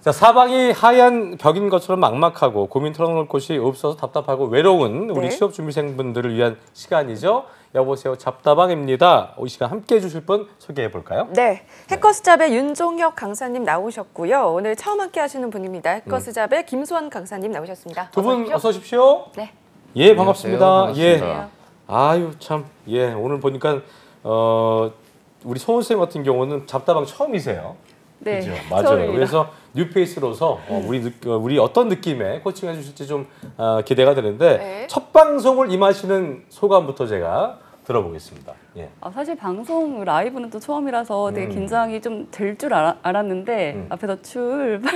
자, 사방이 하얀 벽인 것처럼 막막하고 고민 털어놓을 곳이 없어서 답답하고 외로운 우리 취업 준비생분들을 위한 시간이죠. 여보세요 잡다방입니다. 이 시간 함께해 주실 분 소개해 볼까요? 네, 해커스잡의 윤종혁 강사님 나오셨고요. 오늘 처음 함께 하시는 분입니다. 해커스잡의 김수환 강사님 나오셨습니다. 두 분 어서 오십시오. 네. 예, 반갑습니다. 반갑습니다. 예. 아유 참, 예, 오늘 보니까 우리 소은 쌤 같은 경우는 잡다방 처음이세요. 네, 그렇죠? 맞아요. 처음입니다. 그래서 뉴페이스로서 우리 어떤 느낌의 코칭해 주실지 좀 기대가 되는데 네. 첫 방송을 임하시는 소감부터 제가 들어보겠습니다. 예. 사실 방송 라이브는 또 처음이라서 되게 긴장이 좀 될 줄 알았는데 앞에서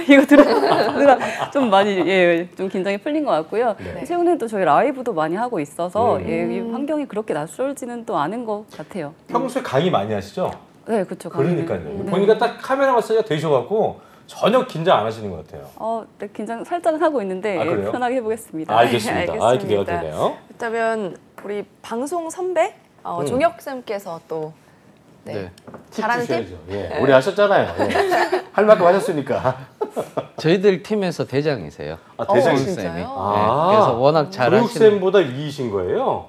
이거 들으니까 좀 많이 좀 긴장이 풀린 것 같고요. 네. 최근에 또 저희 라이브도 많이 하고 있어서 이 환경이 그렇게 낯설지는 또 않은 것 같아요. 평소에 강의 많이 하시죠? 네, 그렇죠. 그러니까요. 네. 보니까 딱 카메라 마사지가 되셔갖고 전혀 긴장 안 하시는 것 같아요. 네, 긴장 살짝 하고 있는데 그래요? 편하게 해보겠습니다. 알겠습니다. 아, 기대가 되네요. 그렇다면 우리 방송 선배 종혁 쌤께서 또 네. 잘하는 팀? 주셔야죠. 예. 네. 오래 하셨잖아요. 예. 할 만큼 하셨으니까. 저희들 팀에서 대장이세요. 대장이세요? 진짜요? 네, 그래서 워낙 잘하시는. 교육쌤보다 위이신 거예요?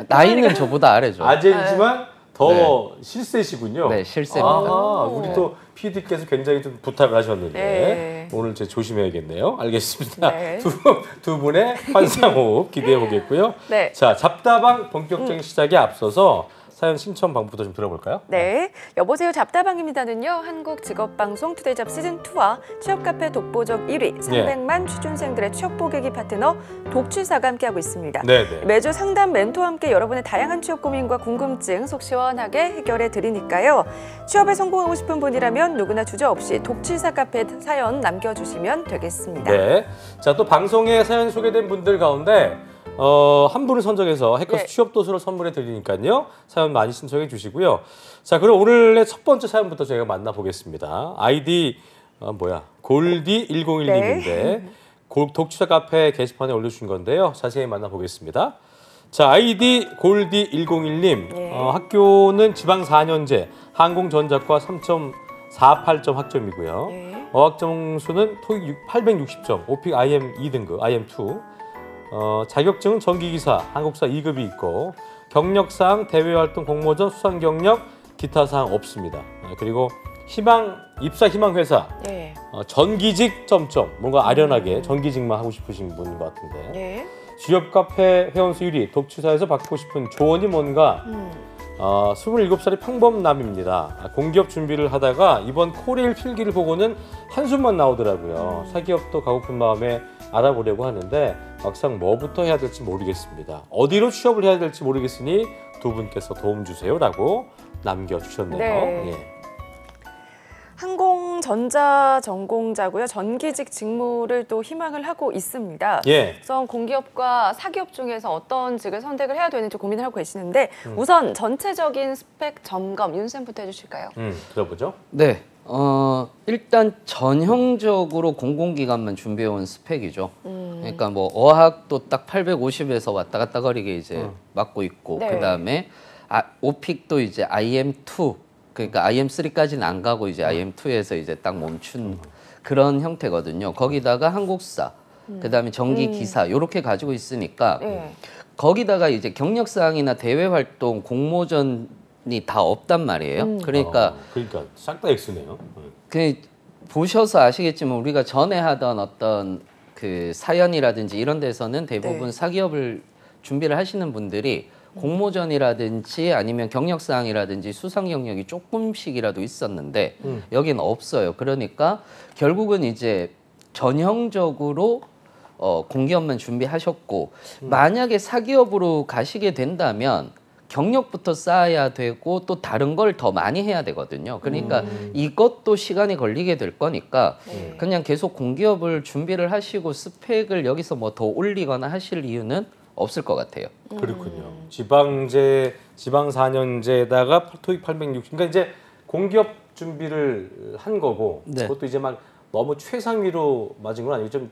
나이는 저보다 아래죠. 아재이지만 더 실세시군요. 네, 실세입니다. 우리 또 PD께서 굉장히 좀 부탁을 하셨는데 네. 오늘 제 조심해야겠네요. 알겠습니다. 네. 두 분의 환상호흡 기대해 보겠고요. 네. 자, 잡다방 본격적인 시작에 앞서서 사연 신청 방법부터 좀 들어볼까요? 네, 여보세요 잡다방입니다는요. 한국직업방송 투데이잡 시즌2와 취업카페 독보적 1위 300만 취준생들의 취업 보객이 파트너 독취사가 함께하고 있습니다. 네네. 매주 상담 멘토와 함께 여러분의 다양한 취업 고민과 궁금증 속 시원하게 해결해 드리니까요. 취업에 성공하고 싶은 분이라면 누구나 주저없이 독취사 카페에 사연 남겨주시면 되겠습니다. 네. 자, 또 방송에 사연 소개된 분들 가운데 한 분을 선정해서 해커스 네. 취업 도서를 선물해 드리니까요. 사연 많이 신청해 주시고요. 자, 그럼 오늘의 첫 번째 사연부터 저희가 만나보겠습니다. 아이디 골디101님인데 독취사 카페 게시판에 올려주신 건데요. 자세히 만나보겠습니다. 자, 아이디 골디101님. 네. 학교는 지방 4년제 항공전자과 3.48점 학점이고요. 네. 어학점수는 토익 860점, 오픽 IM 2등급, IM2. 자격증은 전기기사, 한국사 2급이 있고 경력사항, 대외활동, 공모전, 수상 경력, 기타 사항 없습니다. 그리고 입사 희망 회사, 네. 전기직 점점 뭔가 아련하게 전기직만 하고 싶으신 분인 것 같은데 네. 취업 카페 회원수 1위, 독취사에서 받고 싶은 조언이 뭔가 27살의 평범남입니다. 공기업 준비를 하다가 이번 코레일 필기를 보고는 한숨만 나오더라고요. 사기업도 가고픈 마음에 알아보려고 하는데 막상 뭐부터 해야 될지 모르겠습니다. 어디로 취업을 해야 될지 모르겠으니 두 분께서 도움 주세요라고 남겨주셨네요. 네. 예. 항공전자 전공자고요. 전기직 직무를 또 희망을 하고 있습니다. 예. 그래서 공기업과 사기업 중에서 어떤 직을 선택을 해야 되는지 고민을 하고 계시는데 우선 전체적인 스펙 점검 윤쌤부터 해주실까요? 들어보죠. 네. 일단 전형적으로 공공기관만 준비해온 스펙이죠. 그러니까 뭐 어학도 딱 850에서 왔다 갔다 거리게 이제 맞고 있고, 네. 그다음에 오픽도 이제 IM2, 그러니까 IM3까지는 안 가고 이제 IM2에서 이제 딱 멈춘 그런 형태거든요. 거기다가 한국사, 그다음에 전기기사 요렇게 가지고 있으니까 네. 거기다가 이제 경력사항이나 대외활동, 공모전이 다 없단 말이에요. 그러니까 싹 다 X네요. 그 보셔서 아시겠지만 우리가 전에 하던 어떤 그 사연이라든지 이런 데서는 대부분 네. 사기업을 준비를 하시는 분들이 공모전이라든지 아니면 경력사항이라든지 수상 경력이 조금씩이라도 있었는데 여기는 없어요. 그러니까 결국은 이제 전형적으로 공기업만 준비하셨고 만약에 사기업으로 가시게 된다면 경력부터 쌓아야 되고 또 다른 걸 더 많이 해야 되거든요. 그러니까 이것도 시간이 걸리게 될 거니까 그냥 계속 공기업을 준비를 하시고 스펙을 여기서 뭐 더 올리거나 하실 이유는 없을 것 같아요. 그렇군요. 지방 4년제에다가 토익 860. 그러니까 이제 공기업 준비를 한 거고 네. 그것도 이제 막 너무 최상위로 맞은 건 아니고 좀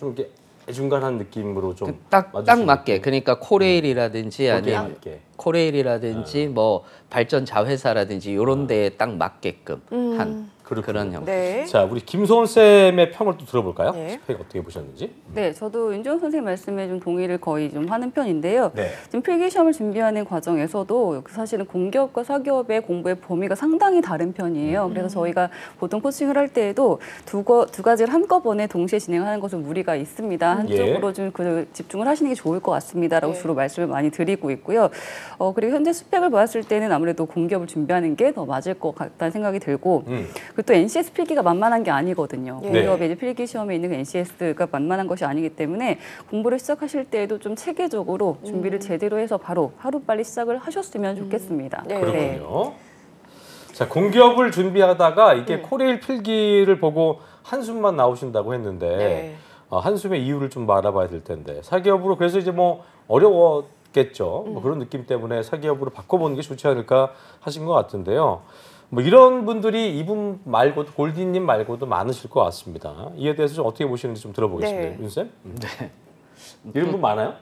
이렇게 중간한 느낌으로 좀 딱 맞게. 그러니까 코레일이라든지 아니면 맞게. 코레일이라든지 뭐 발전 자회사라든지 이런 데에 딱 맞게끔 한 그렇군요. 그런 형태. 네. 자, 우리 김소원 쌤의 평을 또 들어볼까요? 네. 스펙 어떻게 보셨는지? 네, 저도 윤지원 선생님 말씀에 좀 동의를 거의 좀 하는 편인데요. 네. 지금 필기 시험을 준비하는 과정에서도 사실은 공기업과 사기업의 공부의 범위가 상당히 다른 편이에요. 그래서 저희가 보통 코칭을 할 때에도 두 가지를 한꺼번에 동시에 진행하는 것은 무리가 있습니다. 한쪽으로 좀 집중을 하시는 게 좋을 것 같습니다라고 네. 주로 말씀을 많이 드리고 있고요. 그리고 현재 스펙을 봤을 때는 아무래도 공기업을 준비하는 게 더 맞을 것 같다는 생각이 들고 그리고 또 NCS 필기가 만만한 게 아니거든요. 네. 공기업의 이제 필기 시험에 있는 NCS가 만만한 것이 아니기 때문에 공부를 시작하실 때에도 좀 체계적으로 준비를 제대로 해서 바로 하루빨리 시작을 하셨으면 좋겠습니다. 네. 그렇군요. 자, 공기업을 준비하다가 이게 코레일 필기를 보고 한숨만 나오신다고 했는데 네. 한숨의 이유를 좀 알아봐야 될 텐데 사기업으로 그래서 이제 뭐 어려웠겠죠. 뭐 그런 느낌 때문에 사기업으로 바꿔보는 게 좋지 않을까 하신 것 같은데요. 뭐 이런 분들이 이분 말고도 골디님 말고도 많으실 것 같습니다. 이에 대해서 좀 어떻게 보시는지 좀 들어보겠습니다. 네. 윤 쌤? 네. 이런 분 많아요?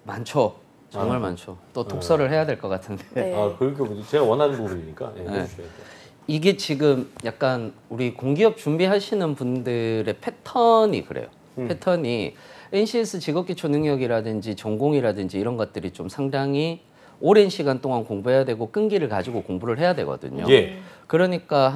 많죠. 정말 많죠. 또 독서를 해야 될 것 같은데. 네. 아, 그러니까 제가 원하는 부분이니까 네, 네. 해주셔야 돼요. 이게 지금 약간 우리 공기업 준비하시는 분들의 패턴이 그래요. 패턴이 NCS 직업기초 능력이라든지 전공이라든지 이런 것들이 좀 상당히 오랜 시간 동안 공부해야 되고 끈기를 가지고 공부를 해야 되거든요. 예. 그러니까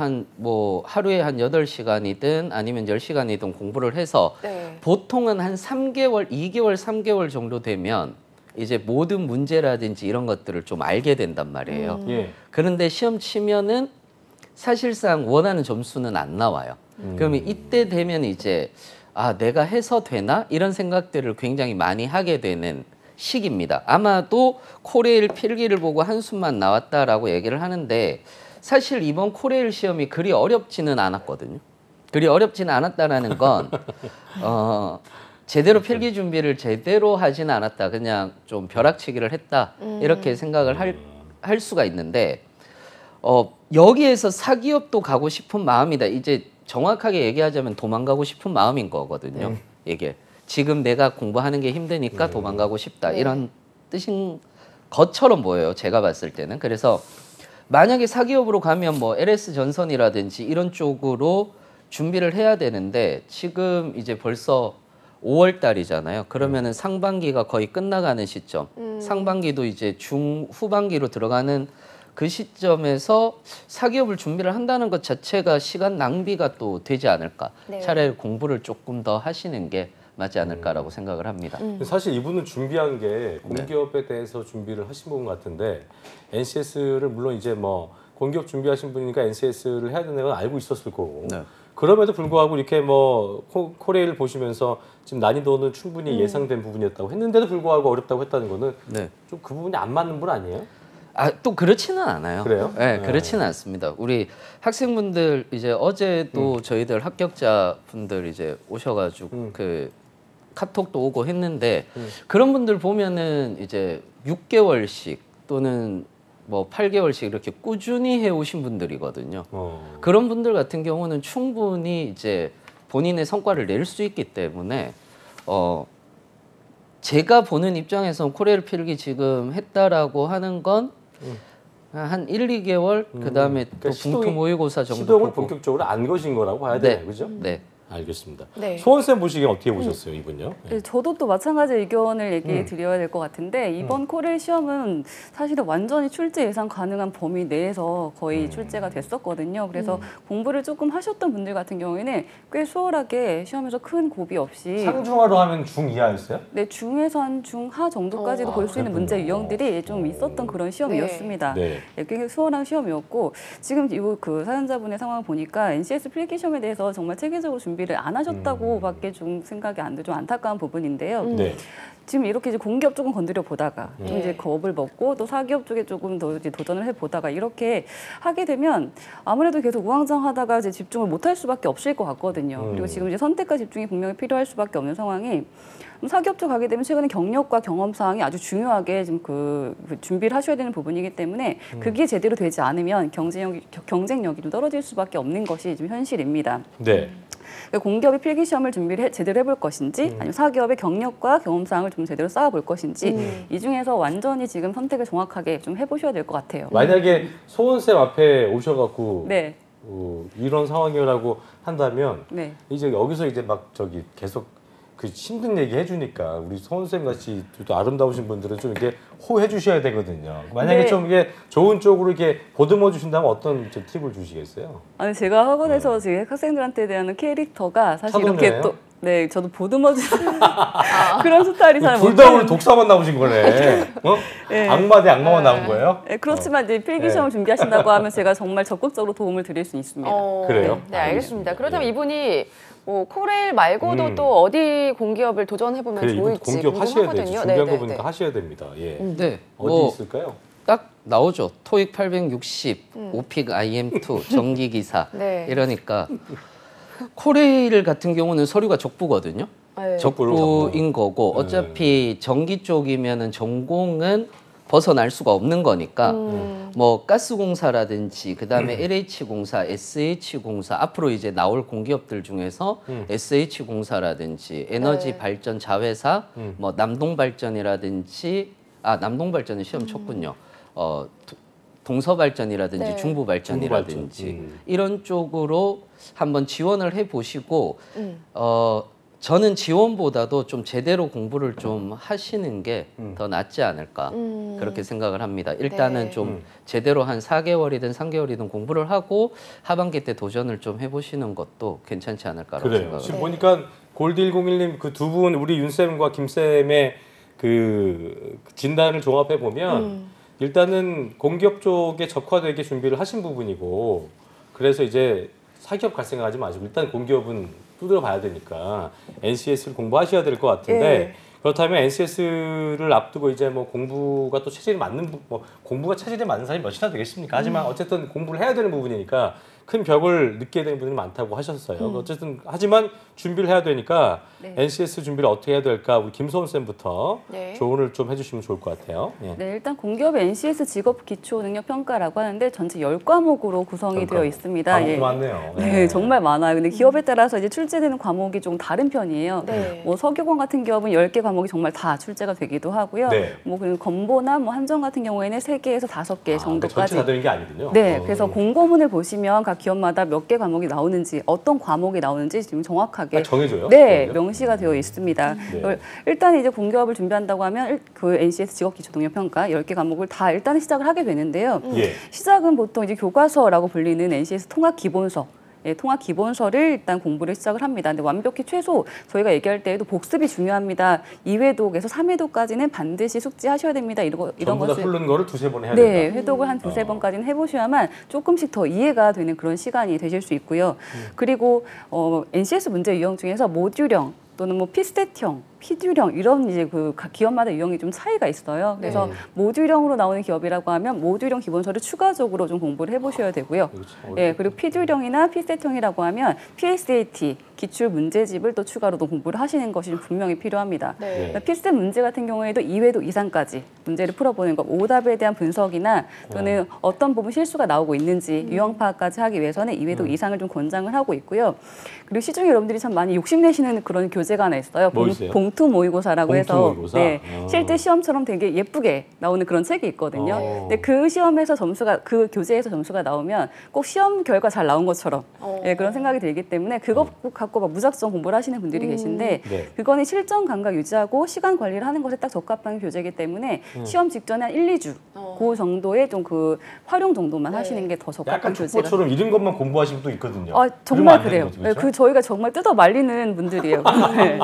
하루에 한 8시간이든 아니면 10시간이든 공부를 해서 네. 보통은 한 3개월, 2개월, 3개월 정도 되면 이제 모든 문제라든지 이런 것들을 좀 알게 된단 말이에요. 예. 그런데 시험 치면은 사실상 원하는 점수는 안 나와요. 그러면 이때 되면 이제 내가 해서 되나? 이런 생각들을 굉장히 많이 하게 되는 시기입니다. 아마도 코레일 필기를 보고 한숨만 나왔다라고 얘기를 하는데 사실 이번 코레일 시험이 그리 어렵지는 않았거든요. 그리 어렵지는 않았다라는 건 제대로 필기 준비를 제대로 하지는 않았다. 그냥 좀 벼락치기를 했다. 이렇게 생각을 할 수가 있는데 여기에서 사기업도 가고 싶은 마음이다. 이제 정확하게 얘기하자면 도망가고 싶은 마음인 거거든요. 이게 지금 내가 공부하는 게 힘드니까 도망가고 싶다. 이런 뜻인 것처럼 보여요. 제가 봤을 때는. 그래서 만약에 사기업으로 가면 뭐 LS 전선이라든지 이런 쪽으로 준비를 해야 되는데 지금 이제 벌써 5월 달이잖아요. 그러면은 상반기가 거의 끝나가는 시점. 상반기도 이제 후반기로 들어가는 그 시점에서 사기업을 준비를 한다는 것 자체가 시간 낭비가 또 되지 않을까. 네. 차라리 공부를 조금 더 하시는 게 맞지 않을까라고 생각을 합니다. 사실 이분은 준비한 게 공기업에 대해서 준비를 하신 분 같은데 NCS를 물론 이제 뭐 공기업 준비하신 분이니까 NCS를 해야 되는 건 알고 있었을 거고 네. 그럼에도 불구하고 이렇게 뭐 코레일 보시면서 지금 난이도는 충분히 예상된 부분이었다고 했는데도 불구하고 어렵다고 했다는 거는 네. 좀 그 부분이 안 맞는 분 아니에요? 또 그렇지는 않아요. 그래요? 네, 그렇지는 않습니다. 우리 학생분들 이제 어제도 저희들 합격자분들 이제 오셔가지고 그 카톡도 오고 했는데 그런 분들 보면은 이제 6개월씩 또는 뭐 8개월씩 이렇게 꾸준히 해오신 분들이거든요. 그런 분들 같은 경우는 충분히 이제 본인의 성과를 낼 수 있기 때문에 제가 보는 입장에서 코레일 필기 지금 했다라고 하는 건 한 1, 2개월 그다음에 또 그러니까 봉투 모의고사 정도 시동을 보고. 본격적으로 안 거신 거라고 봐야 네. 되나요, 그죠? 네. 알겠습니다. 네. 소원 쌤 보시기에 어떻게 보셨어요, 이분요? 네, 저도 또 마찬가지 의견을 얘기해 드려야 될 것 같은데 이번 코레일 시험은 사실은 완전히 출제 예상 가능한 범위 내에서 거의 출제가 됐었거든요. 그래서 공부를 조금 하셨던 분들 같은 경우에는 꽤 수월하게 시험에서 큰 고비 없이 상중하로 하면 중2하였어요? 네, 중에서 한 중하 정도까지도 볼 수 있는 문제 유형들이 좀 있었던 그런 시험이었습니다. 네. 네, 굉장히 수월한 시험이었고 지금 그 사연자분의 상황을 보니까 NCS 필기 시험에 대해서 정말 체계적으로 준비를 안 하셨다고밖에 좀 생각이 안 들고 좀 안타까운 부분인데요. 네. 지금 이렇게 이제 공기업 조금 건드려 보다가 또 네. 이제 겁을 먹고 또 사기업 쪽에 조금 더 이제 도전을 해 보다가 이렇게 하게 되면 아무래도 계속 우왕좌왕하다가 이제 집중을 못할 수밖에 없을 것 같거든요. 그리고 지금 이제 선택과 집중이 분명히 필요할 수밖에 없는 상황이 사기업 쪽 가게 되면 최근에 경력과 경험 사항이 아주 중요하게 지금 그 준비를 하셔야 되는 부분이기 때문에 그게 제대로 되지 않으면 경쟁력이 좀 떨어질 수밖에 없는 것이 지금 현실입니다. 네. 공기업의 필기 시험을 준비를 제대로 해볼 것인지 아니면 사기업의 경력과 경험 사항을 좀 제대로 쌓아볼 것인지 이 중에서 완전히 지금 선택을 정확하게 좀 해보셔야 될 것 같아요. 만약에 소원 쌤 앞에 오셔갖고 네. 이런 상황이라고 한다면 네. 이제 여기서 이제 막 저기 계속 그 힘든 얘기 해주니까 우리 선생님 같이 또 아름다우신 분들은 좀 이렇게 호해 주셔야 되거든요. 만약에 네. 좀 이게 좋은 쪽으로 이렇게 보듬어 주신다면 어떤 좀 팁을 주시겠어요? 아니 제가 학원에서 지금 학생들한테 대한 캐릭터가 사실 이렇게 차분해요? 또 네, 저도 보듬어 주는 그런 스타일이 잘 둘 다 오늘 못하는. 독사만 나오신 거네. 어? 네. 악마 대 악마만 나온 거예요? 네, 그렇지만 이제 필기 시험을 준비하신다고 하면 제가 정말 적극적으로 도움을 드릴 수 있습니다. 그래요? 네, 알겠습니다. 그렇다면 예. 이분이 뭐 코레일 말고도 또 어디 공기업을 도전해보면 그래, 이분 좋을지 공기업 하셔야 되지. 궁금하거든요. 준비한 네, 거 보니까 하셔야 됩니다. 예. 네. 어디 뭐 있을까요? 딱 나오죠. 토익 860, 오픽 IM2, 전기기사 네. 이러니까 코레일 같은 경우는 서류가 족부거든요. 네. 족부인 거고 어차피 전기 쪽이면은 전공은 벗어날 수가 없는 거니까 뭐 가스공사라든지 그다음에 LH공사, SH공사 앞으로 이제 나올 공기업들 중에서 SH공사라든지 에너지 네. 발전 자회사 뭐 남동발전이라든지 남동발전은 시험 쳤군요. 동서발전이라든지 네. 중부발전이라든지 중부발전. 이런 쪽으로 한번 지원을 해 보시고 저는 지원보다도 좀 제대로 공부를 좀 하시는 게 더 낫지 않을까 그렇게 생각을 합니다. 일단은 네. 좀 제대로 한 4개월이든 3개월이든 공부를 하고 하반기 때 도전을 좀 해보시는 것도 괜찮지 않을까라고 그래요. 생각을 지금 합니다. 보니까 골드101님 그 두 분 우리 윤쌤과 김쌤의 그 진단을 종합해 보면 일단은 공기업 쪽에 적화되게 준비를 하신 부분이고 그래서 이제 사기업 갈 생각하지 마시고 일단 공기업은 두드려 봐야 되니까 NCS를 공부하셔야 될 것 같은데 예. 그렇다면 NCS를 앞두고 이제 뭐 공부가 또 체질에 맞는 뭐 공부가 체질에 맞는 사람이 몇이나 되겠습니까? 하지만 어쨌든 공부를 해야 되는 부분이니까 큰 벽을 느끼게 되는 분들이 많다고 하셨어요. 어쨌든 하지만 준비를 해야 되니까 네. NCS 준비를 어떻게 해야 될까 우리 김소은 쌤부터 네. 조언을 좀 해주시면 좋을 것 같아요. 예. 네, 일단 공기업의 NCS 직업 기초 능력 평가라고 하는데 전체 10과목으로 구성이 되어 있습니다. 과목이 예. 많네요. 네, 정말 많아요. 근데 기업에 따라서 이제 출제되는 과목이 좀 다른 편이에요. 네. 뭐 석유관 같은 기업은 10개 과목이 정말 다 출제가 되기도 하고요. 네. 뭐 그리고 건보나 뭐 한전 같은 경우에는 3개에서 5개 그러니까 정도까지. 전체 다 되는 게 아니군요. 네, 그래서 공고문을 보시면 각 기업마다 몇 개 과목이 나오는지, 어떤 과목이 나오는지 지금 정확하게 정해줘요? 네, 그럼요? 명시가 되어 있습니다. 네. 일단 이제 공기업을 준비한다고 하면 그 NCS 직업 기초 능력 평가 10개 과목을 다 일단 시작을 하게 되는데요. 예. 시작은 보통 이제 교과서라고 불리는 NCS 통합 기본서. 예, 통합 기본서를 일단 공부를 시작을 합니다. 근데 완벽히 최소 저희가 얘기할 때에도 복습이 중요합니다. 2회독에서 3회독까지는 반드시 숙지하셔야 됩니다. 이런 전부 다 것을 훑는 거를 두세 번 해야 네, 된다. 회독을 한 두세 번까지는 해보셔야만 조금씩 더 이해가 되는 그런 시간이 되실 수 있고요. 그리고 NCS 문제 유형 중에서 모듈형 또는 뭐 피스탯형, 피듈형 이런 이제 그 각 기업마다 유형이 좀 차이가 있어요. 그래서 네. 모듈형으로 나오는 기업이라고 하면 모듈형 기본서를 추가적으로 좀 공부를 해보셔야 되고요. 그렇죠. 예, 그리고 피듈형이나 피스탯형이라고 하면 PSAT 기출 문제집을 또 추가로 도 공부를 하시는 것이 좀 분명히 필요합니다. 네. 피스탯 문제 같은 경우에도 2회독 이상까지 문제를 풀어보는 것, 오답에 대한 분석이나 또는 어떤 부분 실수가 나오고 있는지 유형 파악까지 하기 위해서는 2회독 이상을 좀 권장을 하고 있고요. 그리고 시중에 여러분들이 참 많이 욕심내시는 그런 교재가 하나 있어요. 뭐 있어요? 봉투 모의고사라고 봉투 해서 모의고사? 네, 아. 실제 시험처럼 되게 예쁘게 나오는 그런 책이 있거든요. 어. 근데 그 시험에서 점수가 그 교재에서 점수가 나오면 꼭 시험 결과 잘 나온 것처럼 예, 그런 생각이 들기 때문에 그거 갖고 막 무작정 공부를 하시는 분들이 계신데 네. 그거는 실전 감각 유지하고 시간 관리를 하는 것에 딱 적합한 교재이기 때문에 시험 직전에 한 1, 2주 그 정도의 좀 그 활용 정도만 하시는 게 더 적합한 약간 교재라. 족보처럼 이런 것만 공부하신 분도 있거든요. 아, 그러면 정말 안 되는 그래요. 거죠, 네, 그렇죠? 그 저희가 정말 뜯어 말리는 분들이에요. 네.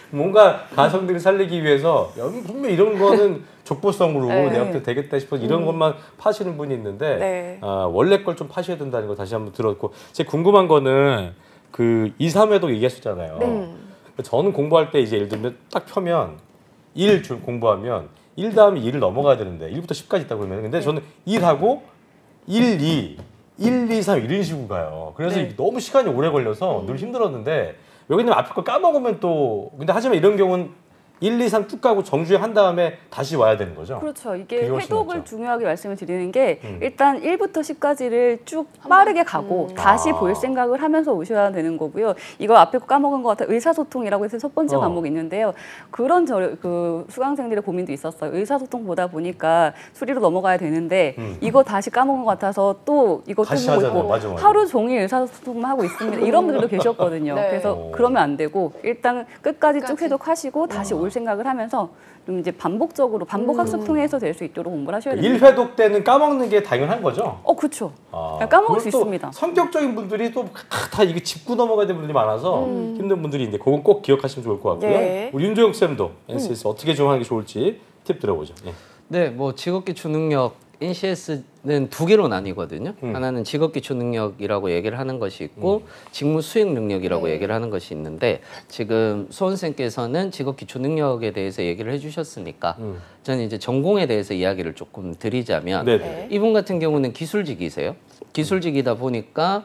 뭔가 가성비를 살리기 위해서 여기 분명 이런 거는 족보성으로 네. 내가 볼 때 되겠다 싶어서 이런 것만 파시는 분이 있는데 네. 원래 걸 좀 파셔야 된다는 거 다시 한번 들었고 제 궁금한 거는 그 2, 3회도 얘기하셨잖아요. 저는 공부할 때 이제 예를 들면 딱 펴면 1 공부하면 1 다음에 2를 넘어가야 되는데 1부터 10까지 있다고 그러면 근데 저는 1하고 1, 2, 1, 2, 3 이런 식으로 가요. 그래서 네. 너무 시간이 오래 걸려서 늘 힘들었는데 여기는 앞에 거 까먹으면 또 근데 하지만 이런 경우는 1, 2, 3 쭉 가고 정주행 한 다음에 다시 와야 되는 거죠? 그렇죠. 이게 그게 훨씬 회독을 낫죠. 중요하게 말씀을 드리는 게 일단 1부터 10까지를 쭉 빠르게 가고 다시 아. 볼 생각을 하면서 오셔야 되는 거고요. 이거 앞에 거 까먹은 것 같아 의사소통이라고 해서 첫 번째 과목이 있는데요. 그런 그 수강생들의 고민도 있었어요. 의사소통 보다 보니까 수리로 넘어가야 되는데 이거 다시 까먹은 것 같아서 또 이거 또 다시 보고 하잖아요. 있고 맞아, 맞아. 하루 종일 의사소통만 하고 있습니다. 이런 분들도 계셨거든요. 네. 그래서 오. 그러면 안 되고 일단 끝까지 쭉 끝까지. 회독하시고 다시 올 생각을 하면서 좀 이제 반복적으로 반복 학습 통해서 될 수 있도록 공부를 하셔야 됩니다. 1회독 때는 까먹는 게 당연한 거죠? 그렇죠. 아, 까먹을 수 그걸 또 있습니다. 성격적인 분들이 또 다 이게 짚고 넘어가야 되는 분들이 많아서 힘든 분들이 있는데 그건 꼭 기억하시면 좋을 것 같고요. 네. 우리 윤조영 쌤도 NCS 어떻게 정하는 게 좋을지 팁 들어보죠. 예. 네, 뭐 직업기초 능력 NCS는 두 개로 나뉘거든요. 하나는 직업기초 능력이라고 얘기를 하는 것이 있고 직무 수행 능력이라고 네. 얘기를 하는 것이 있는데 지금 소원생께서는 직업기초 능력에 대해서 얘기를 해주셨으니까 저는 이제 전공에 대해서 이야기를 조금 드리자면 네네. 이분 같은 경우는 기술직이세요. 기술직이다 보니까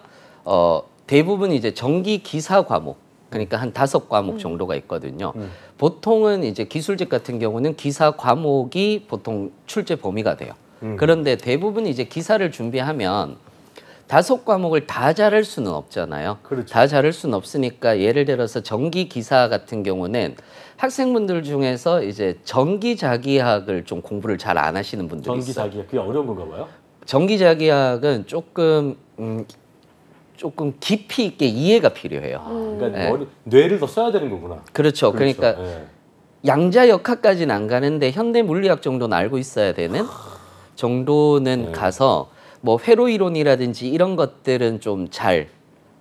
대부분 이제 전기 기사 과목 그러니까 한 5과목 정도가 있거든요. 보통은 이제 기술직 같은 경우는 기사 과목이 보통 출제 범위가 돼요. 그런데 대부분 이제 기사를 준비하면 5과목을 다 잘할 수는 없잖아요. 그렇죠. 다 잘할 수는 없으니까 예를 들어서 전기 기사 같은 경우는 학생분들 중에서 이제 전기자기학을 좀 공부를 잘 안 하시는 분들이 전기 있어요. 자기가 그게 어려운 건가 봐요. 전기자기학은 조금 깊이 있게 이해가 필요해요. 그러니까 네. 뇌를 더 써야 되는 거구나. 그렇죠. 그러니까 예. 양자역학까지는 안 가는데 현대 물리학 정도는 알고 있어야 되는 정도는 네. 가서 뭐 회로 이론이라든지 이런 것들은 좀 잘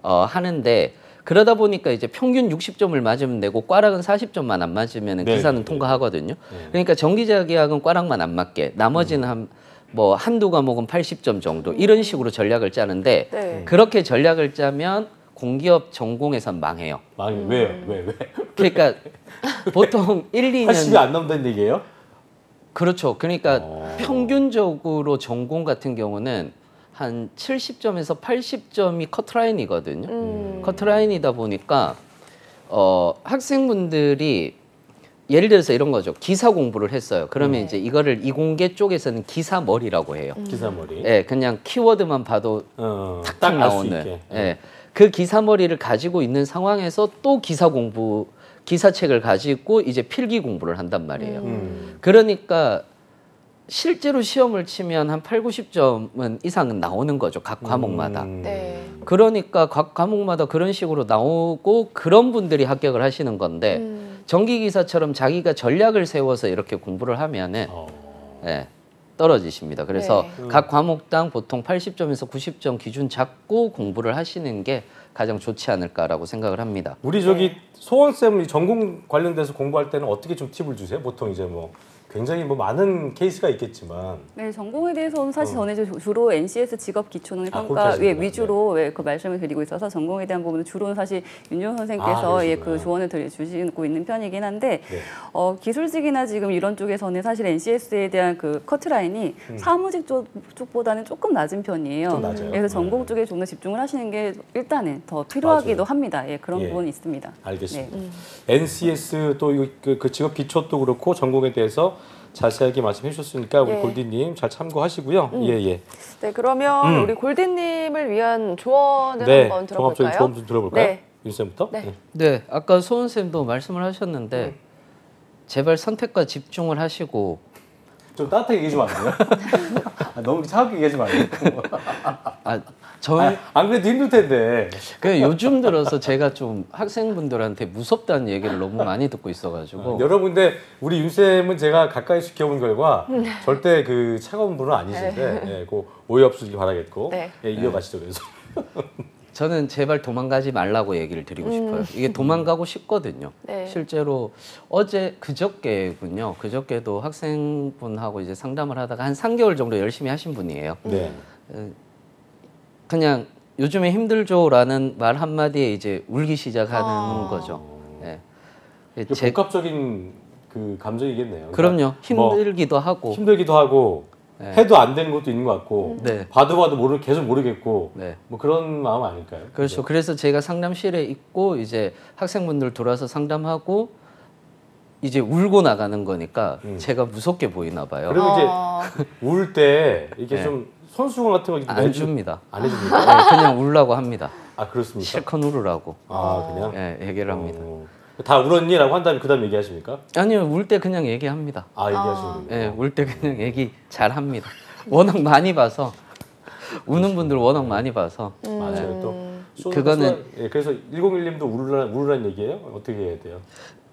하는데 그러다 보니까 이제 평균 60점을 맞으면 되고 꽈락은 40점만 안 맞으면 네, 기사는 네, 통과하거든요. 네. 그러니까 전기자기학은 꽈락만 안 맞게 나머지는 한두 과목은 80점 정도 이런 식으로 전략을 짜는데 네. 그렇게 전략을 짜면 공기업 전공에선 망해요. 왜요? 왜? 그러니까 보통 1, 2년 80이 안 넘는다는 얘기예요? 그렇죠. 그러니까 평균적으로 전공 같은 경우는 한 70점에서 80점이 커트라인이거든요. 커트라인이다 보니까 학생분들이 예를 들어서 이런 거죠. 기사 공부를 했어요. 그러면 이제 이거를 이공계 쪽에서는 기사머리라고 해요. 기사머리. 예, 그냥 키워드만 봐도 딱 딱 알 수 나오는. 있게. 예. 그 기사머리를 가지고 있는 상황에서 또 기사책을 가지고 이제 필기 공부를 한단 말이에요. 그러니까 실제로 시험을 치면 한 8, 90점은 이상은 나오는 거죠. 각 과목마다. 네. 그러니까 각 과목마다 그런 식으로 나오고 그런 분들이 합격을 하시는 건데 전기기사처럼 자기가 전략을 세워서 이렇게 공부를 하면은 예, 떨어지십니다. 그래서 네. 각 과목당 보통 80점에서 90점 기준 잡고 공부를 하시는 게 가장 좋지 않을까라고 생각을 합니다. 우리 저기 소원 쌤 전공 관련돼서 공부할 때는 어떻게 좀 팁을 주세요? 보통 이제 뭐 굉장히 뭐 많은 케이스가 있겠지만 네, 전공에 대해서는 사실 저는 이제 주로 NCS 직업 기초능력 그렇게 평가 하시는구나. 위주로 그 말씀을 드리고 있어서 전공에 대한 부분은 주로는 사실 윤종 선생께서 그러시구나. 그 조언을 주시고 있는 편이긴 한데 네. 기술직이나 지금 이런 쪽에서는 사실 NCS에 대한 그 커트라인이 사무직 쪽보다는 조금 낮은 편이에요. 좀 낮아요. 그래서 전공 쪽에 좀 더 집중을 하시는 게 일단은 더 필요하기도 맞아요. 합니다. 예, 그런 예. 부분이 있습니다. 알겠습니다. NCS 또 그 직업 기초도 그렇고 전공에 대해서 자세하게 말씀해 주셨으니까 우리 예. 골디님 잘 참고하시고요. 예. 네, 그러면 우리 골든님을 위한 조언을 네, 한번 종합적인 들어볼까요? 조언 좀 들어볼까요? 네. 윤 쌤부터. 네. 네, 아까 소은 쌤도 말씀을 하셨는데 제발 선택과 집중을 하시고 좀 따뜻하게 얘기해 주면 안 돼요? 너무 차갑게 얘기하지 말고. 안 그래도 힘들 텐데. 그 요즘 들어서 제가 좀 학생분들한테 무섭다는 얘기를 너무 많이 듣고 있어가지고 여러분들 우리 윤 쌤은 제가 가까이 지켜본 결과 절대 그 차가운 분은 아니신데 예, 그 오해 없으시길 바라겠고 네. 예, 이어가시죠 그래서. 저는 제발 도망가지 말라고 얘기를 드리고 싶어요. 이게 도망가고 싶거든요. 네. 실제로 그저께군요. 그저께도 학생분하고 이제 상담을 하다가 한 3개월 정도 열심히 하신 분이에요. 네. 그냥 요즘에 힘들죠라는 말 한마디에 이제 울기 시작하는 거죠. 네. 이게 복합적인 그 감정이겠네요. 그럼요. 뭐 힘들기도 하고. 힘들기도 하고 네. 해도 안 되는 것도 있는 것 같고 네. 봐도 계속 모르겠고 네. 뭐 그런 마음 아닐까요? 그렇죠. 그래서 제가 상담실에 있고 이제 학생분들 들어와서 상담하고 이제 울고 나가는 거니까 제가 무섭게 보이나 봐요. 그리고 이제 울 때 이게 네. 좀 손수건 같은 거 이렇게 안 내주- 줍니다. 안 해줍니까? 네, 그냥 울라고 합니다. 아 그렇습니까? 실컷 울으라고 그냥 얘기를 합니다. 다 울었니라고 한 다음에 그다음 얘기하십니까? 아니요, 울 때 그냥 얘기합니다. 얘기하시는 거예요. 울 때 그냥 얘기 잘 합니다. 워낙 많이 봐서 우는 분들 워낙 많이 봐서 맞아요. 또 그거는- 그래서 101님도 울으란 얘기예요? 어떻게 해야 돼요?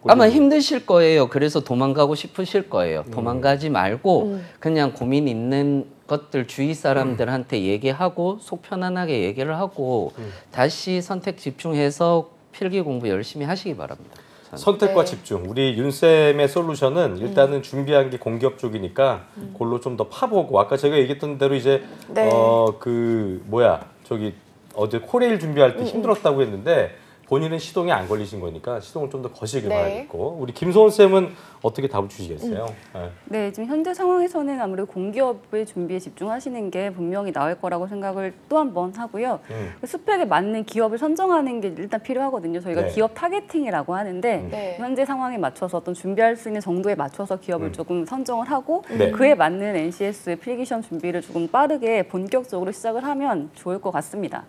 아마 힘드실 거예요. 그래서 도망가고 싶으실 거예요. 도망가지 말고 그냥 고민 있는 것들 주위 사람들한테 얘기하고 속 편안하게 얘기를 하고 다시 선택 집중해서 필기 공부 열심히 하시기 바랍니다. 선택과 집중. 우리 윤쌤의 솔루션은 일단은 준비한 게 공기업 쪽이니까 그걸로 좀 더 파보고 아까 제가 얘기했던 대로 이제 네. 어제 코레일 준비할 때 힘들었다고 했는데 본인은 시동이 안 걸리신 거니까 시동을 좀 더 거시길 네. 바라겠고 우리 김소원 쌤은 어떻게 답을 주시겠어요? 네. 네, 지금 현재 상황에서는 아무래도 공기업의 준비에 집중하시는 게 분명히 나을 거라고 생각을 또 한 번 하고요. 그 스펙에 맞는 기업을 선정하는 게 일단 필요하거든요. 저희가 네. 기업 타겟팅이라고 하는데 네. 현재 상황에 맞춰서 어떤 준비할 수 있는 정도에 맞춰서 기업을 조금 선정을 하고 네. 그에 맞는 NCS의 필기시험 준비를 조금 빠르게 본격적으로 시작을 하면 좋을 것 같습니다.